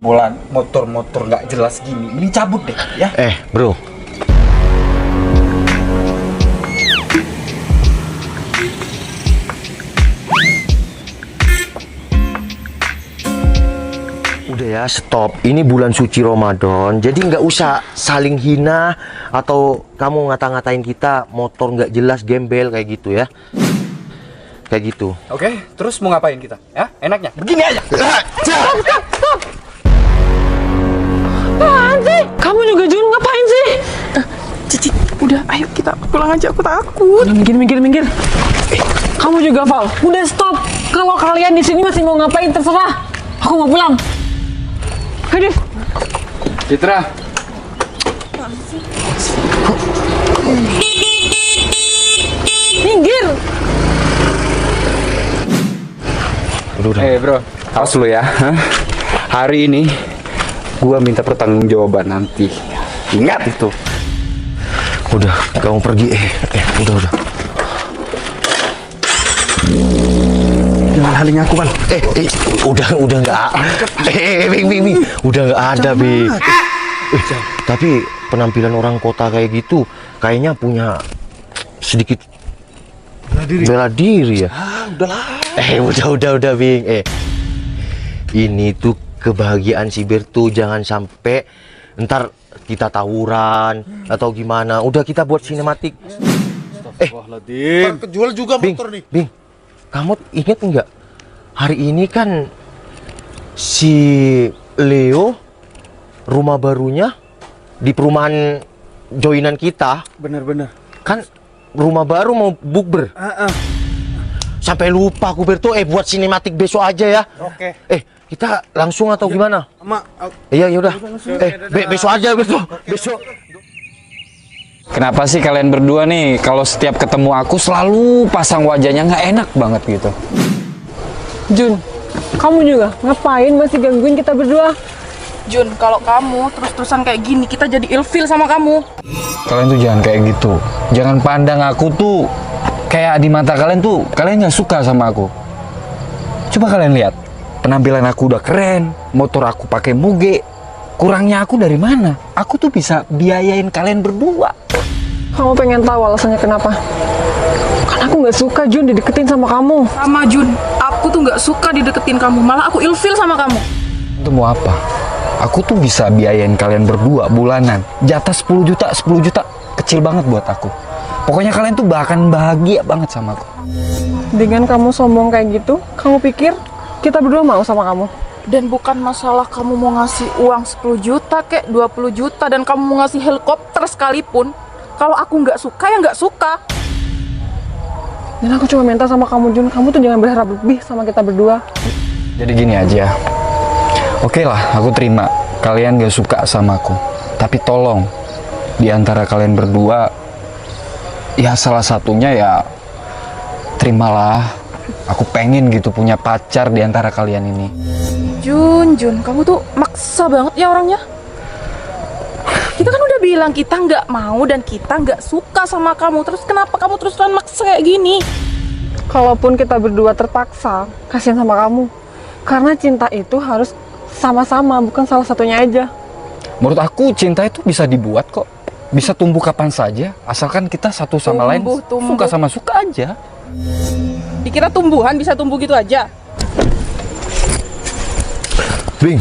Bulan motor-motor nggak jelas gini, mending cabut deh ya. Bro. Udah ya, stop. Ini bulan suci Ramadan, jadi nggak usah saling hina atau kamu ngata-ngatain kita motor nggak jelas, gembel kayak gitu ya. Kayak gitu. Oke, terus mau ngapain kita? Ya, enaknya begini aja. Stop. Apaan sih? Kamu juga Jun, ngapain sih? Cici, udah ayo kita pulang aja, aku takut. Minggir. Kamu juga Val, udah stop. Kalau kalian di sini masih mau ngapain terserah. Aku mau pulang. Aduh. Citra. Minggir. Udah. Bro, awas lu ya. Hari ini gua minta pertanggungjawaban nanti. Ingat itu. Udah, kamu pergi. Udah. Jangan haling aku, Bang. Udah nggak. Bing. Udah nggak ada, Bing. Tapi penampilan orang kota kayak gitu, kayaknya punya sedikit bela diri ya. Udahlah. Udah, Bing. Ini tuh kebahagiaan si Bertu, jangan sampai ntar kita tawuran atau gimana. Udah, kita buat sinematik. Kejual juga Bing, motor nih. Bing, kamu inget nggak? Hari ini kan si Leo rumah barunya di perumahan joinan kita. Bener. Kan rumah baru mau bukber. Sampai lupa aku Berto, buat sinematik besok aja ya. Oke. Kita langsung atau gimana? Iya, udah. Besok aja Berto. Besok. Kenapa sih kalian berdua nih kalau setiap ketemu aku selalu pasang wajahnya nggak enak banget gitu? Jun, kamu juga ngapain masih gangguin kita berdua? Jun, kalau kamu terus-terusan kayak gini, kita jadi ilfil sama kamu. Kalian tuh jangan kayak gitu. Jangan pandang aku tuh kayak di mata kalian tuh kalian nggak suka sama aku. Coba kalian lihat, penampilan aku udah keren, motor aku pakai Muge. Kurangnya aku dari mana? Aku tuh bisa biayain kalian berdua. Kamu pengen tahu alasannya kenapa? Kan aku nggak suka Jun dideketin sama kamu. Sama Jun, aku tuh nggak suka dideketin kamu, malah aku ilfil sama kamu. Itu mau apa? Aku tuh bisa biayain kalian berdua bulanan. Jatah 10 juta, kecil banget buat aku. Pokoknya kalian tuh bahkan bahagia banget sama aku. Dengan kamu sombong kayak gitu, kamu pikir kita berdua mau sama kamu? Dan bukan masalah kamu mau ngasih uang 10 juta kek, 20 juta, dan kamu mau ngasih helikopter sekalipun. Kalau aku nggak suka, ya nggak suka. Dan aku cuma minta sama kamu Jun, kamu tuh jangan berharap lebih sama kita berdua. Jadi gini aja. Oke lah, aku terima kalian gak suka sama aku. Tapi tolong, di antara kalian berdua, ya salah satunya ya terimalah. Aku pengen gitu punya pacar di antara kalian ini. Jun, kamu tuh maksa banget ya orangnya. Kita kan udah bilang kita nggak mau dan kita nggak suka sama kamu. Terus kenapa kamu terus-terusan maksa kayak gini? Kalaupun kita berdua terpaksa, kasihan sama kamu. Karena cinta itu harus sama-sama, bukan salah satunya aja. Menurut aku cinta itu bisa dibuat kok. Bisa tumbuh kapan saja, asalkan kita satu sama lain suka sama suka aja. Dikira tumbuhan bisa tumbuh gitu aja. Bing,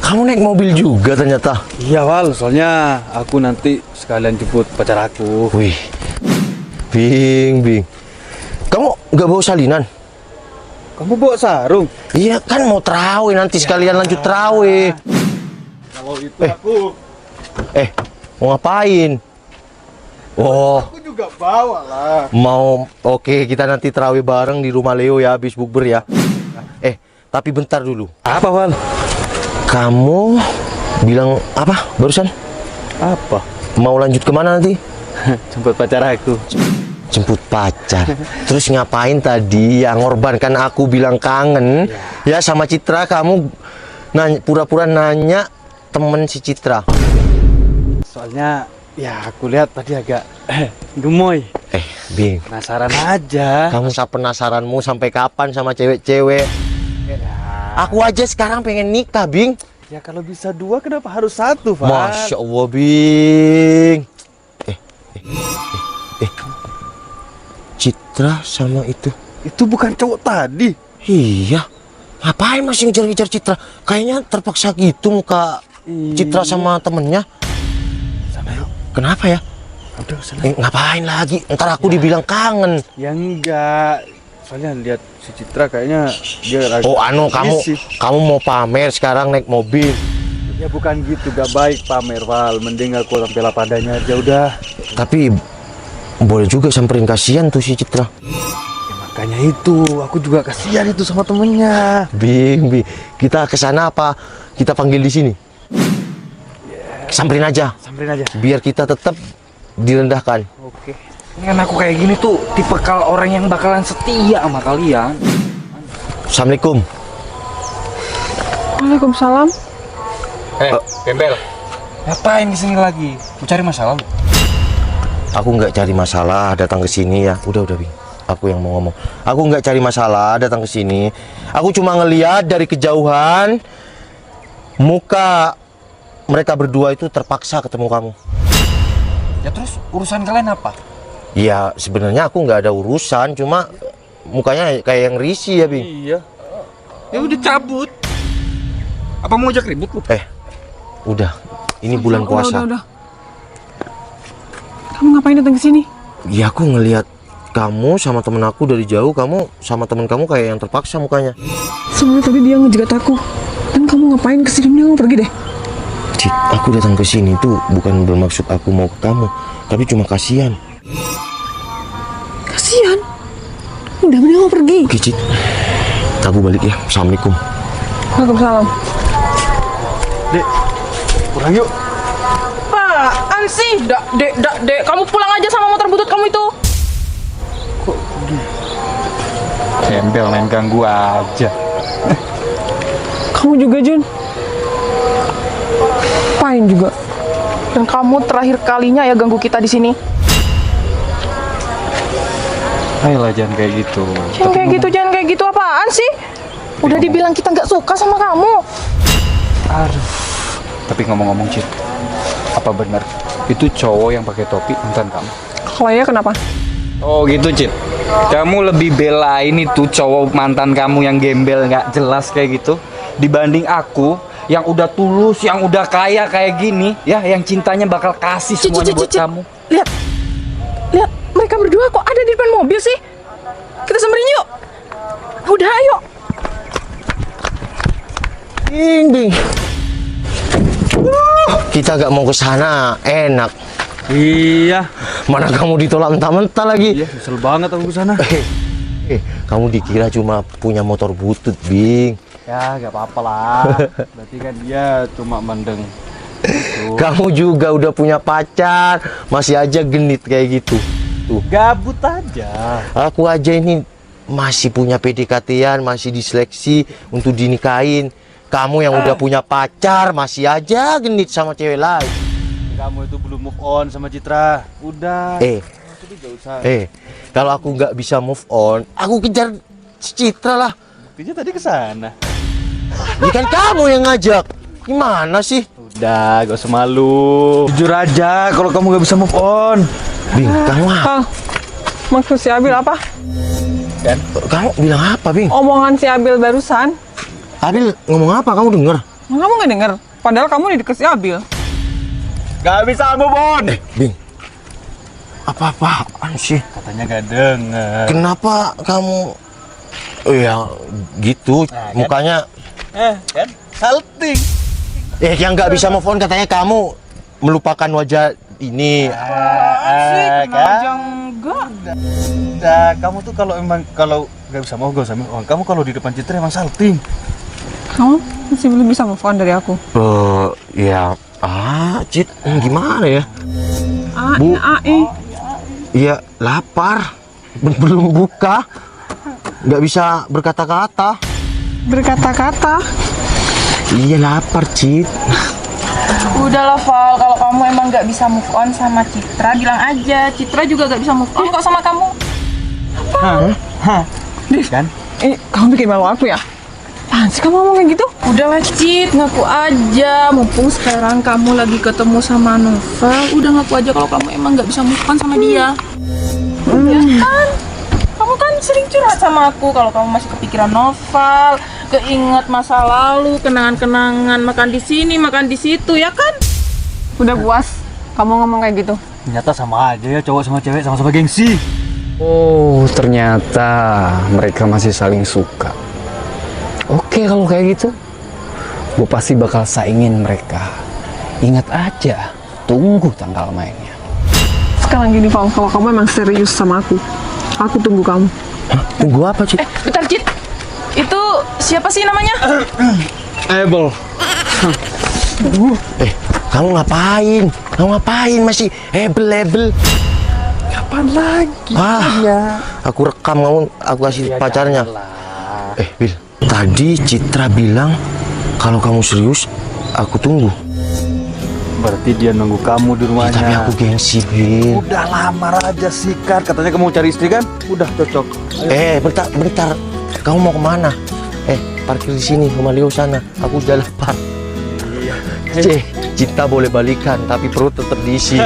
kamu naik mobil juga ternyata. Iya, Wal, soalnya aku nanti sekalian jemput pacar aku. Wih, Bing. Kamu nggak bawa salinan? Kamu bawa sarung? Iya kan mau terawih nanti sekalian lanjut terawih. Kalau itu aku Mau ngapain? aku juga bawa lah. Oke, kita nanti terawih bareng di rumah Leo ya, habis bukber ya. Tapi bentar dulu. Apa, Wal? Kamu bilang apa barusan? Apa? Mau lanjut kemana nanti? Jemput pacar aku. Jemput pacar. Terus ngapain tadi yang ngorbankan aku bilang kangen ya sama Citra, kamu pura-pura nanya temen si Citra. Soalnya ya aku lihat tadi agak gemoy. Bing, Penasaran aja. kamu penasaranmu sampai kapan sama cewek-cewek? Aku aja sekarang pengen nikah, Bing. Ya kalau bisa dua kenapa harus satu, Val? Masya Allah, Bing. Citra sama itu. Itu bukan cowok tadi. Iya. Ngapain masih ngejar-ngejar Citra? Kayaknya terpaksa gitu muka Citra sama temennya. Sana yuk. Kenapa ya? Udah sana. Ngapain lagi? Ntar aku dibilang kangen. Ya enggak. Soalnya lihat si Citra kayaknya dia lagi. Oh, risih. kamu mau pamer sekarang naik mobil. Ya bukan gitu, gak baik pamer, Val. Mending aku tampil apa adanya aja udah. Tapi boleh juga samperin, kasihan tuh si Citra. Ya makanya itu, aku juga kasihan itu sama temennya. Bing, kita ke sana apa kita panggil di sini? Samperin aja, Samperin aja. biar kita tetap direndahkan. Oke. Ini kan aku kayak gini tuh tipe orang yang bakalan setia sama kalian. Assalamualaikum. Waalaikumsalam. Gembel. Ngapain di sini lagi? Mau cari masalah lu? Aku nggak cari masalah datang ke sini ya. Udah Bing. Aku yang mau ngomong. Aku nggak cari masalah datang ke sini. Aku cuma ngelihat dari kejauhan muka mereka berdua itu terpaksa ketemu kamu. Ya terus urusan kalian apa? Ya sebenarnya aku nggak ada urusan, cuma mukanya kayak yang risih ya Bing. Iya. Ya udah cabut. Apa mau ajak ribut lu? Udah, ini bulan puasa. Udah. Kamu ngapain datang ke sini? Ya aku ngelihat kamu sama temen aku dari jauh, kamu sama temen kamu kayak yang terpaksa mukanya. Sebenarnya tadi dia ngejegat aku. Dan kamu ngapain kesini? Kamu pergi deh. Cit, aku datang ke sini tuh bukan bermaksud aku mau ke kamu, tapi cuma kasihan. Kasihan. Udah mending kamu pergi. Oke Cit, aku balik ya. Assalamualaikum. Waalaikumsalam. Dek, pulang yuk. Apaan sih? Dek, kamu pulang aja sama motor butut kamu itu. Gembel main ganggu aja. Kamu juga, Jun. Apain juga? Dan kamu terakhir kalinya ya ganggu kita di sini. Ayolah jangan kayak gitu. Jangan kayak gitu apaan sih? Udah dibilang kita nggak suka sama kamu. Aduh. Tapi ngomong-ngomong Cit, apa benar itu cowok yang pakai topi mantan kamu? Kalau ya kenapa? Oh gitu Cit. Kamu lebih belain itu cowok mantan kamu yang gembel nggak jelas kayak gitu dibanding aku yang udah tulus, yang udah kaya kayak gini, ya, yang cintanya bakal kasih semuanya buat kamu. Lihat, mereka berdua kok ada di depan mobil sih? Kita samperin yuk. Udah, ayo. Bing. Kita gak mau ke sana, enak. Iya. Mana kamu ditolak mentah-mentah lagi. Iya, kesel banget aku ke sana. Kamu dikira cuma punya motor butut, Bing. Ya, gak apa-apa lah. Berarti kan dia cuma mendeng. Kamu juga udah punya pacar, masih aja genit kayak gitu. Tuh, Gabut aja. aku aja ini masih punya PDKT-an, masih diseleksi untuk dinikahin. Kamu yang udah punya pacar, masih aja genit sama cewek lain. Kamu itu belum move on sama Citra. Udah. Jadi gak usah. Kalau aku nggak bisa move on, aku kejar Citra lah. Buktinya tadi ke sana. Ini kan kamu yang ngajak. Gimana sih? Udah, gak usah malu. Jujur aja kalau kamu gak bisa move on. Bing, kamu apa? Kang, maksud si Abil apa? Kamu bilang apa, Bing? Omongan si Abil barusan. Abil ngomong apa? Kamu dengar? Kamu nggak denger? Padahal kamu di deket si Abil. Gak bisa move on. Bing, apa-apaan sih? Katanya gak denger. Kenapa kamu? Ya gitu, mukanya. Kan? Salting. Yang nggak bisa move on katanya kamu melupakan wajah ini. Kan? Enggak. Udah, kamu tuh kalau gak bisa move on, kamu kalau di depan Citra emang salting. Kamu masih belum bisa move on dari aku. Ya, Cit, gimana ya? Bu. Iya, lapar. Belum buka. Nggak bisa berkata-kata. Berkata-kata. Iya, lapar, Cit. Udahlah, Val, kalau kamu emang nggak bisa move on sama Citra, bilang aja. Citra juga nggak bisa move on kok sama kamu. Kan? Kamu bikin malu aku ya? Apaan sih kamu ngomong kayak gitu? Udahlah Cit, ngaku aja. Mumpung sekarang kamu lagi ketemu sama Novel, udah ngaku aja kalau kamu emang nggak bisa move on sama dia. Ya kan? Kamu kan sering curhat sama aku kalau kamu masih kepikiran Novel, keinget masa lalu, kenangan-kenangan, makan di sini, makan di situ, ya kan? Udah puas kamu ngomong kayak gitu. Ternyata sama aja ya cowok sama cewek sama-sama gengsi. Oh, ternyata mereka masih saling suka. Oke, kalau kayak gitu, gue pasti bakal saingin mereka. Ingat aja, tunggu tanggal mainnya. Sekarang gini Val, kalau kamu emang serius sama aku tunggu kamu. Tunggu apa, Cit? Bentar Cit, itu siapa sih namanya? Abel. Kamu ngapain? Kamu ngapain masih hebel-hebel? Kapan lagi? Aku rekam kamu, aku kasih pacarnya. Bil, tadi Citra bilang kalau kamu serius, aku tunggu. Berarti dia nunggu kamu di rumahnya. Tapi aku gengsi, Bil. Udah lamar aja sikat. Katanya kamu mau cari istri kan? Udah cocok. Bentar. Kamu mau kemana? Parkir di sini, rumah Leo sana. Aku sudah lapar. Cinta boleh balikan, tapi perut tetap diisi.